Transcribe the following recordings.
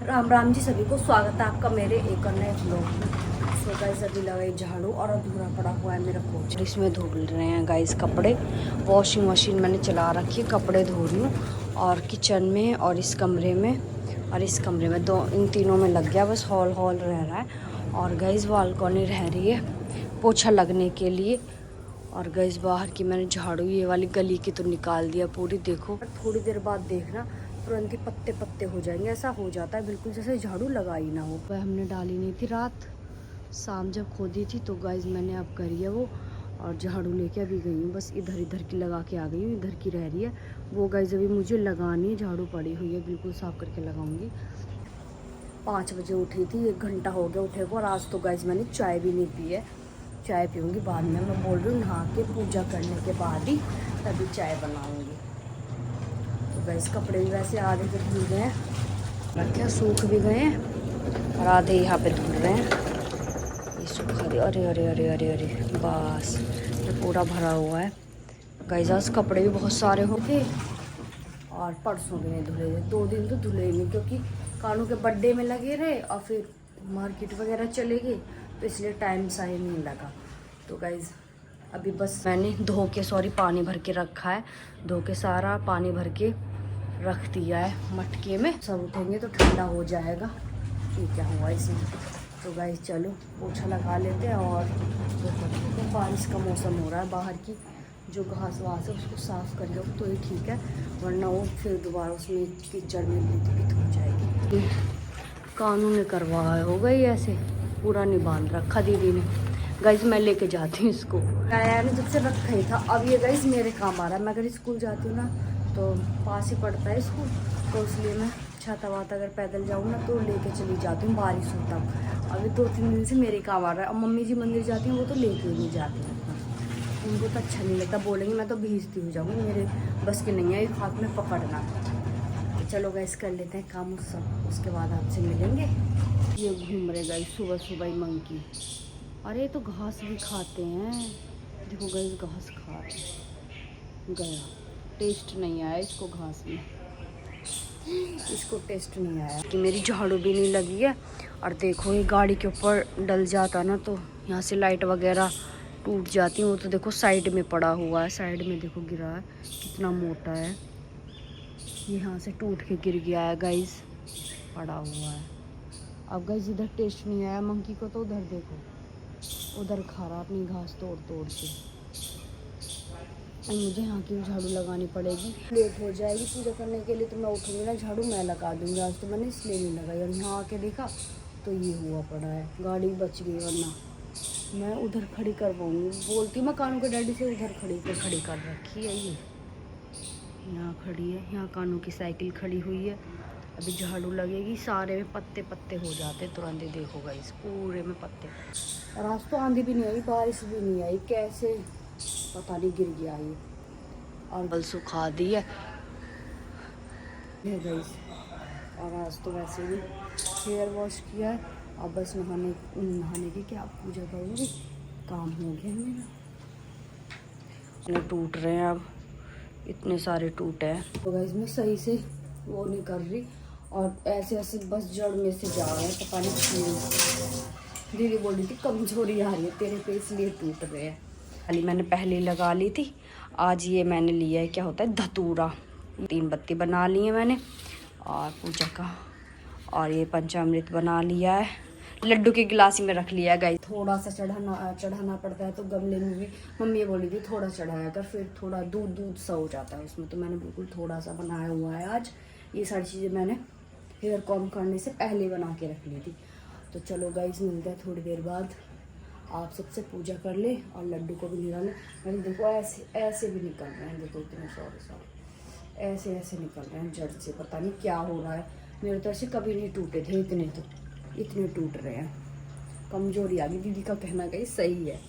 राम राम जी, सभी को स्वागत है आपका मेरे एक और नए व्लॉग में। सो गाइस अभी लगाई झाड़ू और अधूरा पड़ा हुआ है मेरा पोछा। इसमें धो रहे हैं गाइस कपड़े। वॉशिंग मशीन मैंने चला रखी है, कपड़े धो रही हूँ। और किचन में और इस कमरे में और इस कमरे में दो इन तीनों में लग गया, बस हॉल हॉल रह रहा है। और गाइस बालकनी रह रही है पोछा लगने के लिए। और गाइस बाहर की मैंने झाड़ू ये वाली गली की तो निकाल दिया पूरी, देखो। थोड़ी देर बाद देखना तुरंत ही पत्ते पत्ते हो जाएंगे, ऐसा हो जाता है बिल्कुल जैसे झाड़ू लगा ही ना हो। वह हमने डाली नहीं थी रात, शाम जब खोदी थी तो गाइस मैंने अब करी है वो। और झाड़ू लेके अभी गई हूँ, बस इधर इधर की लगा के आ गई हूँ, इधर की रह रही है वो। गाइस अभी मुझे लगानी है, झाड़ू पड़ी हुई है, बिल्कुल साफ करके लगाऊंगी। 5 बजे उठी थी, 1 घंटा हो गया उठे को। और आज तो गाइस मैंने चाय भी नहीं पी है, चाय पीऊँगी बाद में। मैं बोल रही हूँ नहा के पूजा करने के बाद ही तभी चाय बनाऊँगी। तो गाइस कपड़े भी वैसे आधे के धुल गए हैं, रखे सूख भी गए हैं और आधे यहाँ पे धुल रहे हैं। ये सूखा दे, अरे अरे अरे अरे अरे बस ये पूरा भरा हुआ है। गाइस आज कपड़े भी बहुत सारे हो थे और परसों भी नहीं धुले थे, 2 दिन तो धुले ही नहीं, क्योंकि कानू के बर्थडे में लगे रहे और फिर मार्केट वगैरह चले गए, तो इसलिए टाइम सा ही नहीं लगा। तो गाइस अभी बस मैंने धो के पानी भर के रखा है, धो के सारा पानी भर के रख दिया है मटके में। सब उठेंगे तो ठंडा हो जाएगा। ये क्या हुआ इसमें। तो गाइस चलो पोछा लगा लेते हैं। और तो बारिश का मौसम हो रहा है, बाहर की जो घास वास है उसको साफ़ कर लो तो ही ठीक है, वरना वो फिर दोबारा उसमें कीचड़ में लिपट हो जाएगी। कानून ने करवाया होगा ये, ऐसे पूरा नहीं बांध रखा दीदी ने। गाइस मैं लेके जाती हूँ इसको, आया ने जब से रखा ही था। अब ये गाइस मेरे काम आ रहा है। मैं अगर स्कूल जाती हूँ ना तो पास ही पड़ता है स्कूल, तो इसलिए मैं छाता वाता अगर पैदल जाऊँ ना तो लेके चली जाती हूँ, बारिश होता। अभी 2-3 दिन से मेरे काम आ रहा है। अब मम्मी जी मंदिर जाती हैं, वो तो लेके ही नहीं जाती हैं, उनको तो अच्छा नहीं लगता, बोलेंगे मैं तो भीजती हो जाऊँगी, मेरे बस की नहीं है एक हाथ में पकड़ना। तो चलो गाइस कर लेते हैं काम सब, उसके बाद आपसे मिलेंगे। ये घूम रहे गाइस सुबह सुबह ही मंकी। अरे तो घास भी खाते हैं, देखो गाइस घास खा रहे। गया, टेस्ट नहीं आया इसको घास में, इसको टेस्ट नहीं आया कि मेरी झाड़ू भी नहीं लगी है। और देखो ये गाड़ी के ऊपर डल जाता ना तो यहाँ से लाइट वगैरह टूट जाती है। वो तो देखो साइड में पड़ा हुआ है, साइड में देखो गिरा है, कितना मोटा है, यहाँ से टूट के गिर गया है गाइस, पड़ा हुआ है। अब गाइस इधर टेस्ट नहीं आया मंकी को, तो उधर देखो उधर खा रहा अपनी घास तोड़ तोड़ के। अब मुझे यहाँ की झाड़ू लगानी पड़ेगी, लेट हो जाएगी पूजा करने के लिए। तो मैं उठूँगी ना झाड़ू मैं लगा दूँगी, आज तो मैंने इसलिए नहीं लगाई। और यहाँ आके देखा तो ये हुआ पड़ा है, गाड़ी बच गई, वरना मैं उधर खड़ी करवाऊँगी। बोलती मैं कानू के डैडी से, उधर खड़ी कर रखी है ये, यहाँ खड़ी है, यहाँ कानू की साइकिल खड़ी हुई है। अभी झाड़ू लगेगी, सारे में पत्ते पत्ते हो जाते तुरंत ही, देखो गाइस पूरे में पत्ते। और आज तो आंधी भी नहीं आई, बारिश भी नहीं आई, कैसे पता नहीं गिर गया ये। और बल सुखा दी है गाइस। और आज तो वैसे भी हेयर वॉश किया है, अब बस नहाने की क्या पूजा करूँगी, काम हो गया मेरा। टूट रहे हैं अब, इतने सारे टूटे हैं। तो गाइस मैं सही से वो नहीं कर रही, और ऐसे ऐसे बस जड़ में से जा रहे हैं, पता नहीं क्यों। दीदी बोल रही थी कमजोरी आ रही है तेरे पे इसलिए टूट रहे हैं। खाली मैंने पहले लगा ली थी, आज ये मैंने लिया है, क्या होता है धतूरा। 3 बत्ती बना ली है मैंने और पूजा का। और ये पंचामृत बना लिया है, लड्डू की गिलासी में रख लिया है गाइस। थोड़ा सा चढ़ाना पड़ता है, तो गमले में भी मम्मी ये बोली थी थोड़ा चढ़ाया कर, फिर थोड़ा दूध सा हो जाता है उसमें। तो मैंने बिल्कुल थोड़ा सा बनाया हुआ है आज। ये सारी चीज़ें मैंने हेयर कॉम करने से पहले बना के रख ली थी। तो चलो गाइस मिलते हैं थोड़ी देर बाद, आप सबसे पूजा कर ले और लड्डू को भी निकाल ले। मैंने देखो ऐसे ऐसे भी निकल रहे हैं, देखो इतने सॉरी ऐसे ऐसे निकल रहे हैं जड़ से, पता नहीं क्या हो रहा है। मेरे तो ऐसे कभी नहीं टूटे थे इतने, तो इतने टूट रहे हैं, कमजोरी आ गई। दीदी का कहना गाइस सही है।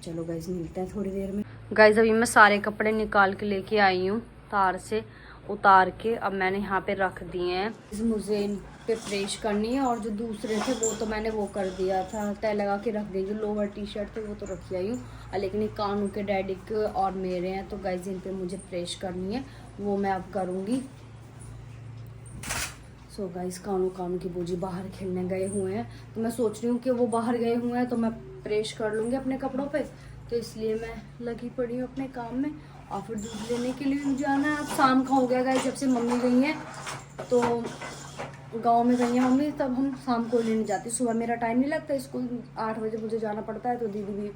चलो गाइस मिलते हैं थोड़ी देर में। गाइस अभी मैं सारे कपड़े निकाल के लेके आई हूँ, तार से उतार के अब मैंने यहाँ पे रख दिए हैं। मुझे इन पे प्रेस करनी है, और जो दूसरे थे वो तो मैंने वो कर दिया था, तय लगा के रख दिए। जो लोअर टी शर्ट थे वो तो रखी आई हूँ, लेकिन ये कानू के डैडी के और मेरे हैं, तो गाइस इन पे मुझे प्रेस करनी है, वो मैं अब करूँगी। सो गाइस कानू कानू की बूजी बाहर खेलने गए हुए हैं, तो मैं सोच रही हूँ कि वो बाहर गए हुए हैं तो मैं प्रेस कर लूँगी अपने कपड़ों पे, तो इसलिए मैं लगी पड़ी हूँ अपने काम में। और फिर दूध लेने के लिए भी जाना है। अब शाम का हो गया गाइस, जब से मम्मी गई हैं तो गांव में गई हैं मम्मी, तब हम शाम को लेने जाते। सुबह मेरा टाइम नहीं लगता, स्कूल 8 बजे मुझे जाना पड़ता है, तो दीदी भी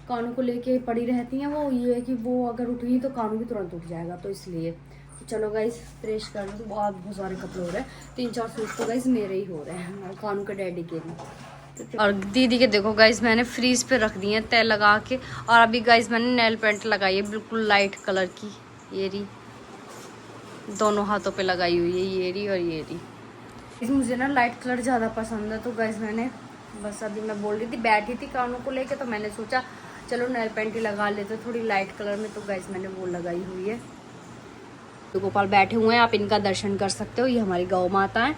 कानू को लेके पड़ी रहती हैं। वो ये है कि वो अगर उठ गई तो कानू भी तुरंत उठ जाएगा, तो इसलिए तो चलो गाइस प्रेस कर लो। तो बहुत सारे कपड़े हो रहे हैं, 3-4 सूट तो गाइस मेरे ही हो रहे हैं और कानू के डैडी के भी। और दीदी के देखो गाइस मैंने फ्रीज पे रख दिए हैं तय लगा के। और अभी गाइस मैंने नेल पेंट लगाई है बिल्कुल लाइट कलर की, ये रही, दोनों हाथों पे लगाई हुई है, ये रही और ये रही। मुझे ना लाइट कलर ज़्यादा पसंद है, तो गाइस मैंने बस अभी मैं बोल रही थी, बैठी थी कानों को लेके, तो मैंने सोचा चलो नेल पेंट ही लगा लेते थोड़ी लाइट कलर में, तो गाइस मैंने वो लगाई हुई है। तो गोपाल बैठे हुए हैं, आप इनका दर्शन कर सकते हो, ये हमारी गौ माता है,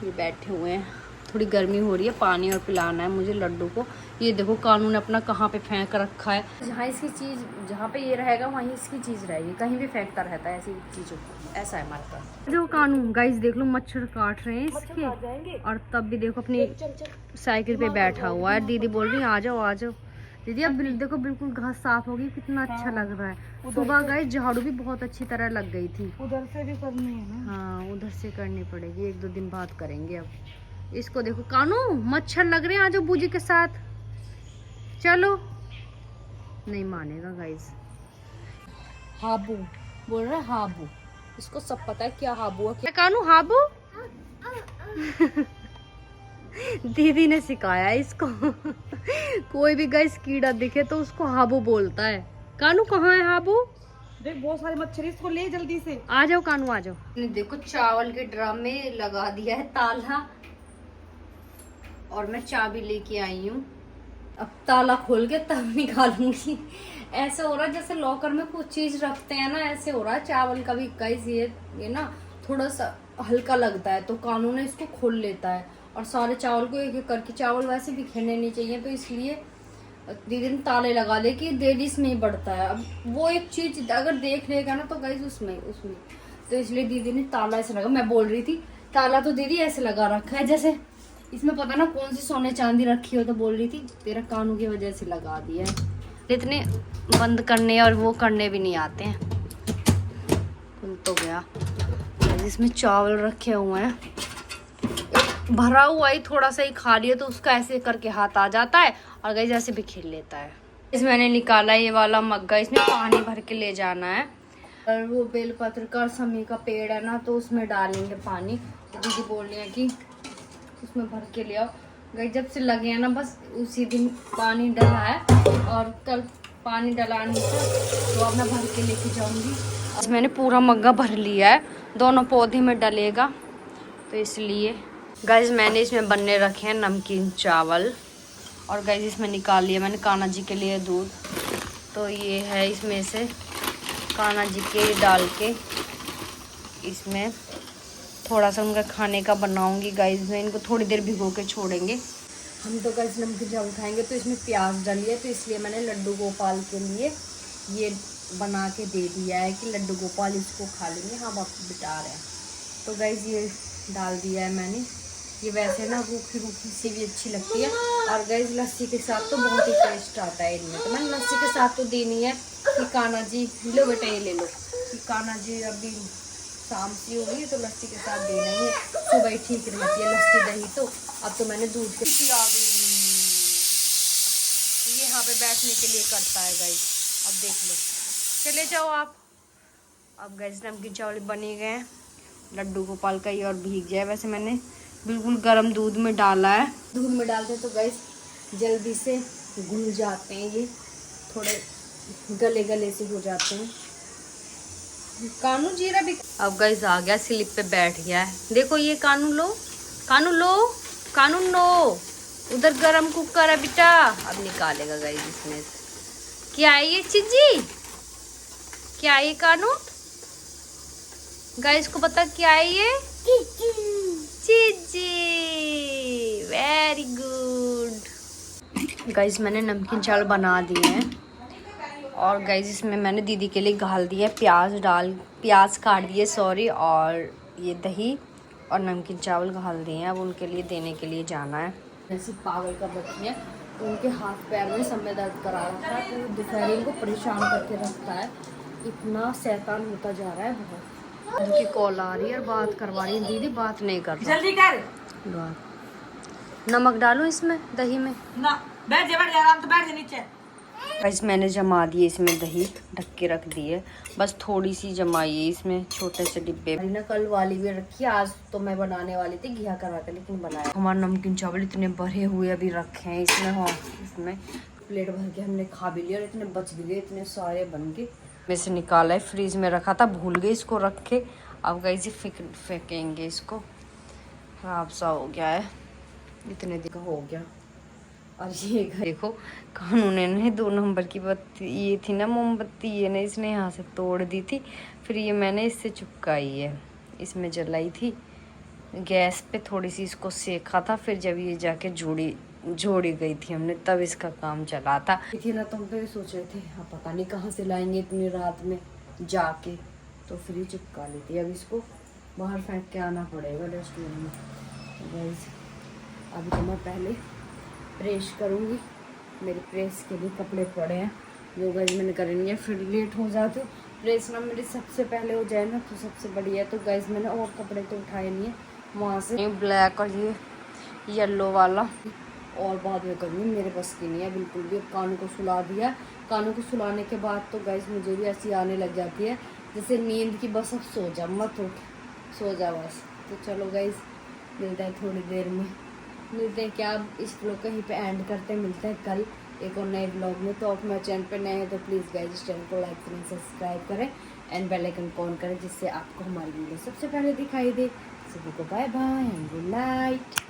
ये बैठे हुए हैं। थोड़ी गर्मी हो रही है, पानी और पिलाना है मुझे लड्डू को। ये देखो कानू ने अपना कहाँ पे फेंक रखा है, जहाँ इसकी चीज़, जहाँ पे ये रहेगा वहीं इसकी चीज़ रहेगी, कहीं भी फेंकता रहता है ऐसी चीज़ों को, ऐसा है हमारे पास। देखो कानू गाइस देख लो मच्छर काट रहे हैं इसके, और तब भी देखो अपनी साइकिल पे बैठा हुआ है। दीदी बोल रही है आ जाओ आ जाओ। दीदी अब देखो बिल्कुल घास साफ होगी, कितना अच्छा लग रहा है। सुबह गाइस झाड़ू भी बहुत अच्छी तरह लग गई थी, उधर से भी करनी है ना। हाँ उधर से करनी पड़ेगी, 1-2 दिन बाद करेंगे। अब इसको देखो कानू मच्छर लग रहे हैं, आ जाओ बूजी के साथ चलो। नहीं मानेगा गाइस, हाबू बोल रहा है हाबू, इसको सब पता है क्या हाबू है क्या। कानू हाबू दीदी ने सिखाया इसको कोई भी गाइस कीड़ा दिखे तो उसको हाबू बोलता है। कानू कहाँ है हाबू? देख बहुत सारे मच्छर, इसको ले जल्दी से। आ जाओ कानू आ जाओ। देखो चावल के ड्रम में लगा दिया है ताला, और मैं चाबी लेके आई हूँ। अब ताला खोल के तब निकालूंगी। ऐसे हो रहा है जैसे लॉकर में कुछ चीज रखते हैं ना, ऐसे हो रहा है। चावल का भी गाइस ये ना थोड़ा सा हल्का लगता है, तो कानू ने इसको खोल लेता है, और सारे चावल को एक एक करके, चावल वैसे बिखरने नहीं चाहिए, तो इसलिए दीदी ने ताले लगा ले कि देर इसमें ही बढ़ता है। अब वो एक चीज अगर देख लेगा ना तो गाइस उसमें तो इसलिए दीदी ने ताला ऐसे लगा। मैं बोल रही थी ताला तो दीदी ऐसे लगा रखा है जैसे इसमें पता ना कौन सी सोने चांदी रखी हो, तो बोल रही थी तेरा कानू की वजह से लगा दिया है। इतने बंद करने और वो करने भी नहीं आते हैं। खुल तो गया। इसमें चावल रखे हुए हैं, भरा हुआ ही थोड़ा सा ही खा लिया तो उसका ऐसे करके हाथ आ जाता है और गाइस ऐसे बिखेर लेता है। इसमें मैंने निकाला ये वाला मग्गा, इसमें पानी भर के ले जाना है। और वो बेलपत्र का समी का पेड़ है ना, तो उसमें डालेंगे पानी। तो दीदी बोल रही है कि उसमें भर के ले आओ। गाइस जब से लगे हैं ना बस उसी दिन पानी डला है, और कल पानी डलाने से तो अब मैं भर के लेके जाऊंगी। मैंने पूरा मग्गा भर लिया है, दोनों पौधे में डलेगा, तो इसलिए गाइस मैंने इसमें बनने रखे हैं नमकीन चावल। और गाइस इसमें निकाल लिया मैंने कान्हा जी के लिए दूध, तो ये है इसमें से कान्हा जी के डाल के इसमें थोड़ा सा उनका खाने का बनाऊंगी। गाइस में इनको थोड़ी देर भिगो के छोड़ेंगे हम। तो गाइस नमकीन चावल खाएंगे तो इसमें प्याज डालिए, तो इसलिए मैंने लड्डू गोपाल के लिए ये बना के दे दिया है कि लड्डू गोपाल इसको खा लेंगे, हम आपको बिटा रहे हैं। तो गाइस ये डाल दिया है मैंने। ये वैसे ना रूखी रूखी सी भी अच्छी लगती है, और गाइस लस्सी के साथ तो बहुत ही टेस्ट आता है इनमें। तो मैंने लस्सी के साथ तो देनी है कि कान्हा जी लो बेटा ये ले लो, कि कान्हा जी अभी शाम सी हो गई तो लस्सी के साथ देना ही है, सुबह ही ठीक रहती है लस्सी दही। तो अब तो मैंने दूध के आ गई, ये यहाँ पे बैठने के लिए करता है गाइस। अब देख लो, चले जाओ आप। अब गाइस नमकीन चावल बने गए हैं, लड्डू गोपाल का ही और भीग जाए। वैसे मैंने बिल्कुल गर्म दूध में डाला है, दूध में डालते हैं तो गाइस जल्दी से घुल जाते हैं, ये थोड़े गले गले से हो जाते हैं। कानू जीरा भी अब गाइस आ गया, स्लिप पे बैठ गया है। देखो ये कानू लो, कानू लो, कानू लो, उधर गरम कुकर है बेटा। अब निकालेगा गाइस इसमें से। क्या है ये चीजी, क्या है ये कानू? गाइस को पता क्या है ये? चीजी, वेरी गुड। गाइस मैंने नमकीन चावल बना दिए हैं, और गाइस इसमें मैंने दीदी के लिए घाल दिया प्याज काट दिए सॉरी, और ये दही और नमकीन चावल घाल दिए हैं, अब उनके लिए देने के लिए जाना है। ऐसी पागल कर रखी है, उनके हाथ पैर में सब में दर्द करा रखा है, तो दोपहर को परेशान करके रखता है, इतना शैतान होता जा रहा है बहुत। उनकी कॉल आ रही है और बात करवा रही है, दीदी बात नहीं कर रहा। जल्दी कर नमक डालूं इसमें दही में ना, बैठ जा आराम तो, बैठ जा नीचे। गाइस मैंने जमा दिए इसमें दही, ढक के रख दी है, बस थोड़ी सी जमाई है इसमें छोटे से डिब्बे। ना कल वाली भी रखी है, आज तो मैं बनाने वाली थी घिया करा के, लेकिन बनाया। हमारे नमकीन चावल इतने भरे हुए अभी रखे हैं इसमें। हाँ इसमें प्लेट भर के हमने खा भी लिया और इतने बच भी गए, इतने सारे बन गए। में से निकाला है, फ्रीज में रखा था, भूल गई इसको रख के। अब गाइस फेंकेंगे इसको, खराब सा हो गया है, इतने दिन का हो गया। और ये देखो कानून ने 2 नंबर की बत्ती, ये थी ना मोमबत्ती, ये ना इसने यहाँ से तोड़ दी थी, फिर ये मैंने इससे चिपकाई है, इसमें जलाई थी गैस पे, थोड़ी सी इसको सेका था, फिर जब ये जाके जोड़ी गई थी हमने, तब इसका काम चला था। थी ना, तुम तो ये सोच रहे थे हाँ पता नहीं कहाँ से लाएंगे इतनी रात में जाके, तो फिर ये चिपका ली थी। अब इसको बाहर फेंक के आना पड़ेगा डस्टबिन में। तो गाइस अभी तो मैं पहले प्रेस करूँगी, मेरे प्रेस के लिए कपड़े पड़े हैं जो गाइस मैंने करनी है, फिर लेट हो जाती हूँ। प्रेस ना मेरी सबसे पहले हो जाए ना तो सबसे बढ़िया है। तो गाइस मैंने और कपड़े तो उठाए नहीं है वहाँ से, ब्लैक और ये येलो वाला और बाद में करूँगी, मेरे पास की नहीं है बिल्कुल भी। कानू को सुला दिया, कानू को सुलाने के बाद तो गाइस मुझे भी ऐसी आने लग जाती है जैसे नींद की, बस अब सो जा, मत उठ, सो जा बस। तो चलो गाइस मिलता है थोड़ी देर में, मिलते हैं क्या, अब इस ब्लॉग को यहीं पे एंड करते हैं, मिलते हैं कल एक और नए ब्लॉग में। तो आप मेरे चैनल पे नए हैं तो प्लीज़ गाइस इस चैनल को लाइक करें, सब्सक्राइब करें एंड बेल आइकन ऑन करें, जिससे आपको हमारी वीडियो सबसे पहले दिखाई दे। सभी को bye bye and good night.